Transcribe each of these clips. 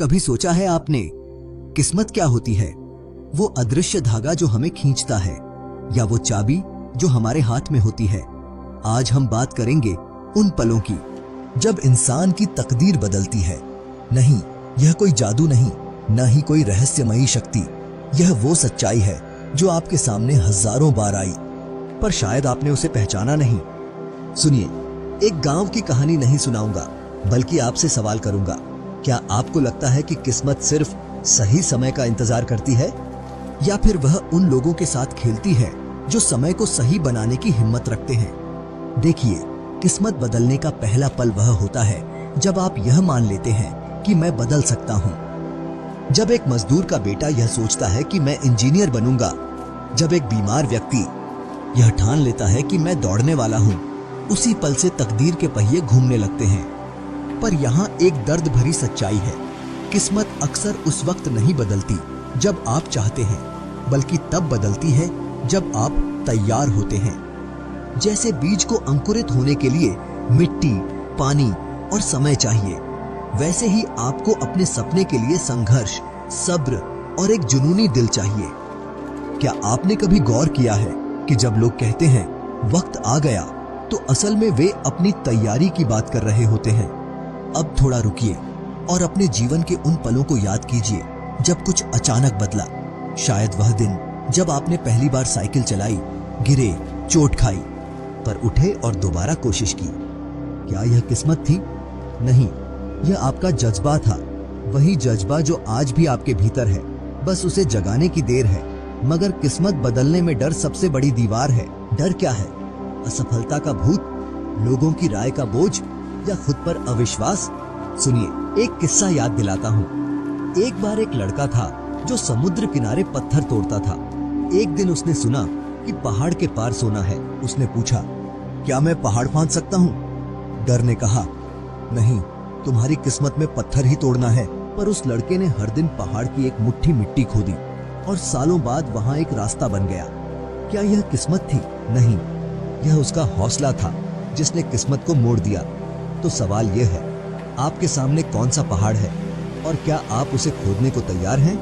कभी सोचा है आपने, किस्मत क्या होती है? वो अदृश्य धागा जो हमें खींचता है, या वो चाबी जो हमारे हाथ में होती है? आज हम बात करेंगे उन पलों की जब इंसान की तकदीर बदलती है। नहीं, यह कोई जादू नहीं, न ही कोई रहस्यमयी शक्ति। यह वो सच्चाई है जो आपके सामने हजारों बार आई, पर शायद आपने उसे पहचाना नहीं। सुनिए, एक गांव की कहानी नहीं सुनाऊंगा, बल्कि आपसे सवाल करूंगा, क्या आपको लगता है कि किस्मत सिर्फ सही समय का इंतजार करती है, या फिर वह उन लोगों के साथ खेलती है जो समय को सही बनाने की हिम्मत रखते हैं? देखिए, किस्मत बदलने का पहला पल वह होता है जब आप यह मान लेते हैं कि मैं बदल सकता हूं। जब एक मजदूर का बेटा यह सोचता है कि मैं इंजीनियर बनूंगा, जब एक बीमार व्यक्ति यह ठान लेता है कि मैं दौड़ने वाला हूं, उसी पल से तकदीर के पहिए घूमने लगते हैं। पर यहाँ एक दर्द भरी सच्चाई है, किस्मत अक्सर उस वक्त नहीं बदलती जब आप चाहते हैं, बल्कि तब बदलती है जब आप तैयार होते हैं। जैसे बीज को अंकुरित होने के लिए मिट्टी, पानी और समय चाहिए, वैसे ही आपको अपने सपने के लिए संघर्ष, सब्र और एक जुनूनी दिल चाहिए। क्या आपने कभी गौर किया है कि जब लोग कहते हैं वक्त आ गया, तो असल में वे अपनी तैयारी की बात कर रहे होते हैं? अब थोड़ा रुकिए और अपने जीवन के उन पलों को याद कीजिए जब कुछ अचानक बदला। शायद वह दिन जब आपने पहली बार साइकिल चलाई, गिरे, चोट खाई, पर उठे और दोबारा कोशिश की। क्या यह किस्मत थी? नहीं, यह आपका जज्बा था, वही जज्बा जो आज भी आपके भीतर है, बस उसे जगाने की देर है। मगर किस्मत बदलने में डर सबसे बड़ी दीवार है। डर क्या है? असफलता का भूत, लोगों की राय का बोझ, या खुद पर अविश्वास? सुनिए, एक किस्सा याद दिलाता हूँ। एक बार एक लड़का था जो समुद्र किनारे पत्थर तोड़ता था। एक दिन उसने सुना कि पहाड़ के पार सोना है। उसने पूछा, क्या मैं पहाड़ फांद सकता हूँ? डर ने कहा, नहीं, तुम्हारी किस्मत में पत्थर ही तोड़ना है। पर उस लड़के ने हर दिन पहाड़ की एक मुट्ठी मिट्टी खोदी और सालों बाद वहाँ एक रास्ता बन गया। क्या यह किस्मत थी? नहीं, यह उसका हौसला था जिसने किस्मत को मोड़ दिया। तो सवाल यह है, आपके सामने कौन सा पहाड़ है और क्या आप उसे खोदने को तैयार हैं?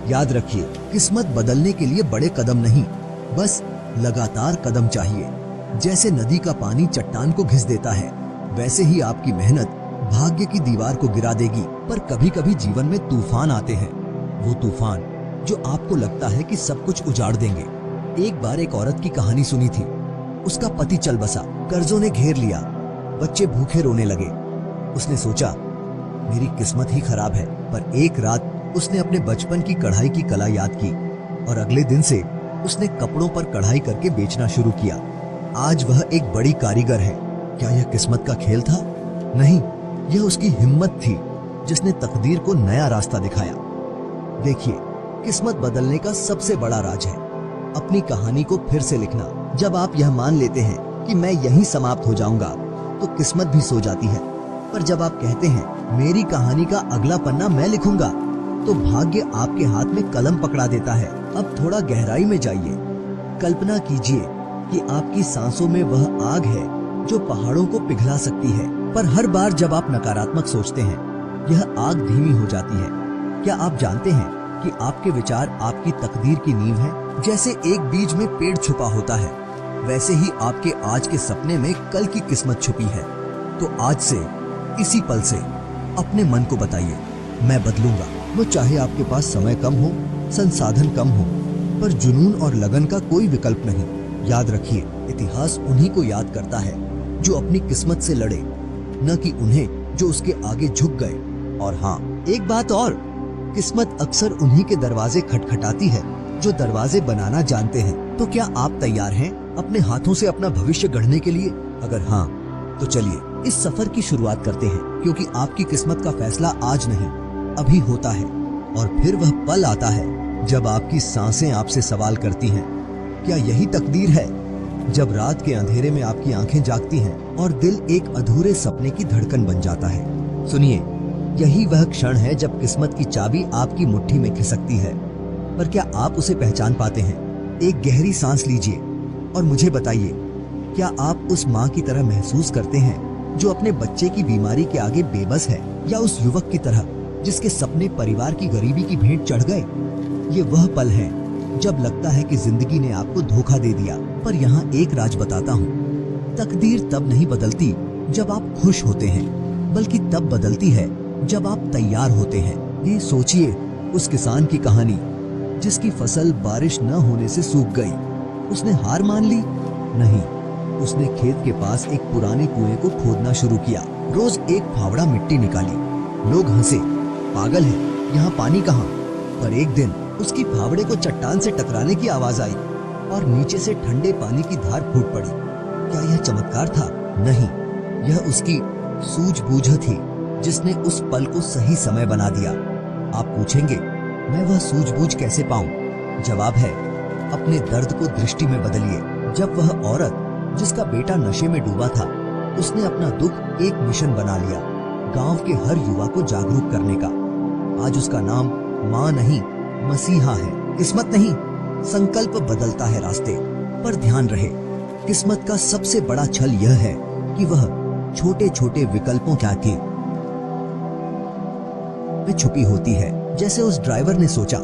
याद रखिए, किस्मत बदलने के लिए बड़े कदम नहीं, बस लगातार कदम चाहिए। जैसे नदी का पानी चट्टान को घिस देता है, वैसे ही आपकी मेहनत भाग्य की दीवार को गिरा देगी। पर कभी कभी जीवन में तूफान आते हैं, वो तूफान जो आपको लगता है कि सब कुछ उजाड़ देंगे। एक बार एक औरत की कहानी सुनी थी। उसका पति चल बसा, कर्जों ने घेर लिया, बच्चे भूखे रोने लगे। उसने सोचा, मेरी किस्मत ही खराब है। पर एक रात उसने अपने बचपन की कढ़ाई की कला याद की और अगले दिन से उसने कपड़ों पर कढ़ाई करके बेचना शुरू किया। आज वह एक बड़ी कारीगर है। क्या यह किस्मत का खेल था? नहीं, यह उसकी हिम्मत थी जिसने तकदीर को नया रास्ता दिखाया। देखिए, किस्मत बदलने का सबसे बड़ा राज है अपनी कहानी को फिर से लिखना। जब आप यह मान लेते हैं कि मैं यहीं समाप्त हो जाऊंगा, तो किस्मत भी सो जाती है। पर जब आप कहते हैं मेरी कहानी का अगला पन्ना मैं लिखूंगा, तो भाग्य आपके हाथ में कलम पकड़ा देता है। अब थोड़ा गहराई में जाइए। कल्पना कीजिए कि आपकी सांसों में वह आग है जो पहाड़ों को पिघला सकती है। पर हर बार जब आप नकारात्मक सोचते हैं, यह आग धीमी हो जाती है। क्या आप जानते हैं कि आपके विचार आपकी तकदीर की नींव है? जैसे एक बीज में पेड़ छुपा होता है, वैसे ही आपके आज के सपने में कल की किस्मत छुपी है। तो आज से, इसी पल से अपने मन को बताइए, मैं बदलूंगा। वो चाहे आपके पास समय कम हो, संसाधन कम हो, पर जुनून और लगन का कोई विकल्प नहीं। याद रखिए, इतिहास उन्हीं को याद करता है जो अपनी किस्मत से लड़े, न कि उन्हें जो उसके आगे झुक गए। और हाँ, एक बात और, किस्मत अक्सर उन्हीं के दरवाजे खटखटाती है जो दरवाजे बनाना जानते हैं। तो क्या आप तैयार हैं अपने हाथों से अपना भविष्य गढ़ने के लिए? अगर हाँ, तो चलिए इस सफर की शुरुआत करते हैं, क्योंकि आपकी किस्मत का फैसला आज नहीं, अभी होता है। और फिर वह पल आता है जब आपकी सांसें आपसे सवाल करती हैं, क्या यही तकदीर है? जब रात के अंधेरे में आपकी आंखें जागती हैं और दिल एक अधूरे सपने की धड़कन बन जाता है। सुनिए, यही वह क्षण है जब किस्मत की चाबी आपकी मुट्ठी में खिसकती है। पर क्या आप उसे पहचान पाते हैं? एक गहरी सांस लीजिए और मुझे बताइए, क्या आप उस माँ की तरह महसूस करते हैं जो अपने बच्चे की बीमारी के आगे बेबस है, या उस युवक की तरह जिसके सपने परिवार की गरीबी की भेंट चढ़ गए। ये वह पल है जब लगता है कि जिंदगी ने आपको धोखा दे दिया। पर यहाँ एक राज बताता हूँ, तकदीर तब नहीं बदलती जब आप खुश होते हैं, बल्कि तब बदलती है जब आप तैयार होते हैं। ये सोचिए उस किसान की कहानी जिसकी फसल बारिश न होने से सूख गई। उसने हार मान ली? नहीं, उसने खेत के पास एक पुराने कुएं को खोदना शुरू किया। रोज एक फावड़ा मिट्टी निकाली। लोग हंसे, पागल है, यहाँ पानी कहाँ? पर एक दिन उसकी फावड़े को चट्टान से टकराने की आवाज आई और नीचे से ठंडे पानी की धार फूट पड़ी। क्या यह चमत्कार था? नहीं, यह उसकी सूझबूझ थी जिसने उस पल को सही समय बना दिया। आप पूछेंगे, मैं वह सूझबूझ कैसे पाऊं? जवाब है, अपने दर्द को दृष्टि में बदलिए। जब वह औरत जिसका बेटा नशे में डूबा था, उसने अपना दुख एक मिशन बना लिया, गांव के हर युवा को जागरूक करने का। आज उसका नाम माँ नहीं, मसीहा है। किस्मत नहीं, संकल्प बदलता है रास्ते। पर ध्यान रहे, किस्मत का सबसे बड़ा छल यह है कि वह छोटे छोटे विकल्पों के में छुपी होती है। जैसे उस ड्राइवर ने सोचा,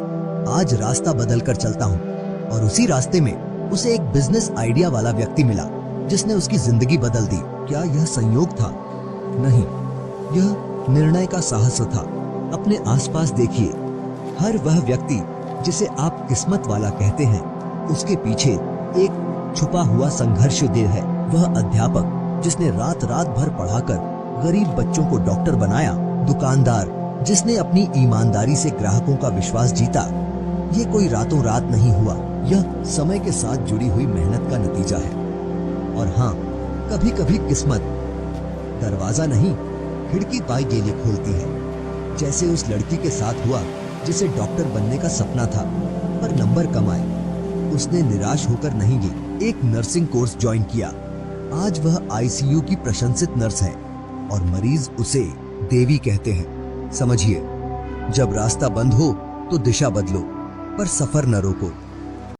आज रास्ता बदलकर चलता हूँ, और उसी रास्ते में उसे एक बिजनेस आइडिया वाला व्यक्ति मिला जिसने उसकी जिंदगी बदल दी। क्या यह संयोग था? नहीं, यह निर्णय का साहस था। अपने आसपास देखिए, हर वह व्यक्ति जिसे आप किस्मत वाला कहते हैं, उसके पीछे एक छुपा हुआ संघर्ष दिल है। वह अध्यापक जिसने रात रात भर पढ़ाकर गरीब बच्चों को डॉक्टर बनाया, दुकानदार जिसने अपनी ईमानदारी से ग्राहकों का विश्वास जीता। ये कोई रातों रात नहीं हुआ, यह समय के साथ जुड़ी हुई मेहनत का नतीजा है। और हाँ, कभी कभी किस्मत दरवाजा नहीं, खिड़की पाई के लिए खोलती है। जैसे उस लड़की के साथ हुआ जिसे डॉक्टर बनने का सपना था, पर नंबर कम आए। उसने निराश होकर नहीं ली, एक नर्सिंग कोर्स ज्वाइन किया। आज वह आईसीयू की प्रशंसित नर्स है और मरीज उसे देवी कहते हैं। समझिए, जब रास्ता बंद हो तो दिशा बदलो, पर सफर न रोको।